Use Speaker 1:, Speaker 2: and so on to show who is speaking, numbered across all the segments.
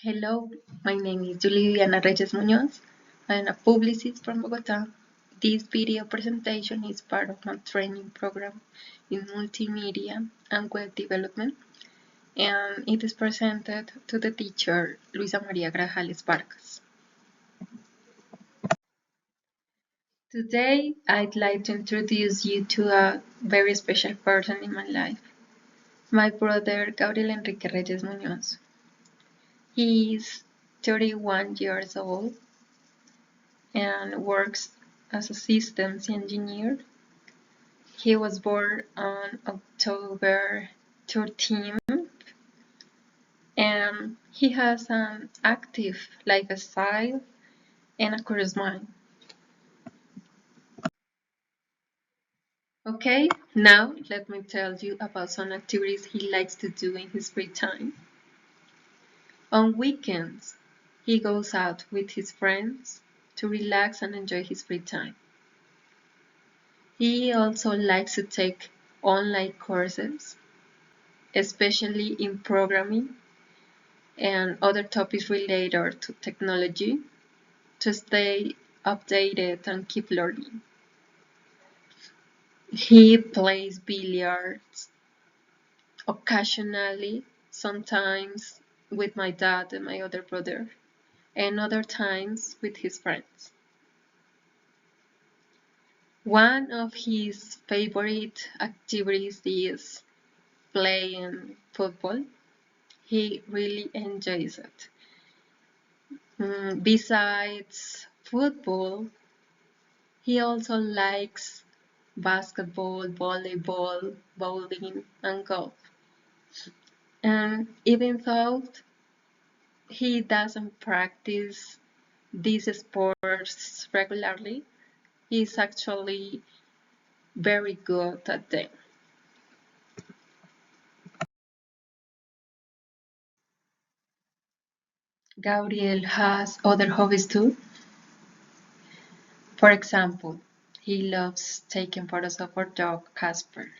Speaker 1: Hello, my name is Juliana Reyes Muñoz. I am a publicist from Bogota. This video presentation is part of my training program in multimedia and web development, and it is presented to the teacher Luisa María Grajales Vargas. Today, I'd like to introduce you to a very special person in my life, my brother Gabriel Enrique Reyes Muñoz. He is 31 years old and works as a systems engineer. He was born on October 13th, and he has an active lifestyle and a curious mind. Okay, now let me tell you about some activities he likes to do in his free time. On weekends, he goes out with his friends to relax and enjoy his free time. He also likes to take online courses, especially in programming and other topics related to technology, to stay updated and keep learning. He plays billiards occasionally, sometimes with my dad and my other brother, and other times with his friends. One of his favorite activities is playing football. He really enjoys it. Besides football, he also likes basketball, volleyball, bowling, and golf. And even though he doesn't practice these sports regularly, he's actually very good at them. Gabriel has other hobbies too. For example, he loves taking photos of our dog Casper,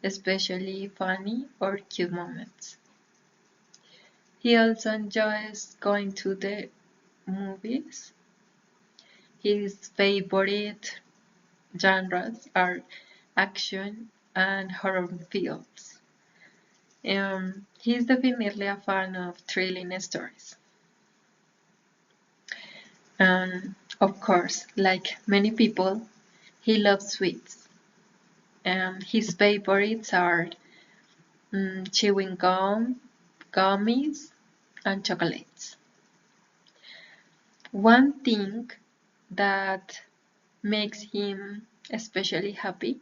Speaker 1: especially funny or cute moments. He also enjoys going to the movies. His favorite genres are action and horror films. He's definitely a fan of thrilling stories. And of course, like many people, he loves sweets. And his favorites are chewing gum, gummies, and chocolates. One thing that makes him especially happy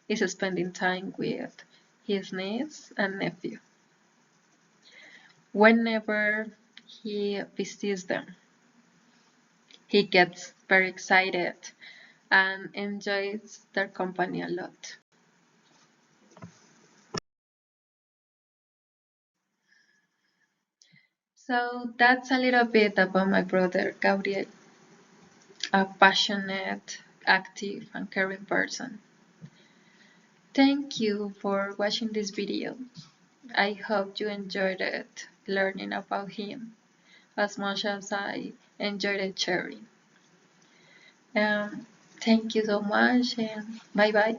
Speaker 1: is spending time with his niece and nephew. Whenever he visits them, he gets very excited and enjoys their company a lot. So that's a little bit about my brother Gabriel, a passionate, active, and caring person. Thank you for watching this video. I hope you enjoyed it learning about him as much as I enjoyed it sharing. Thank you so much, and bye bye.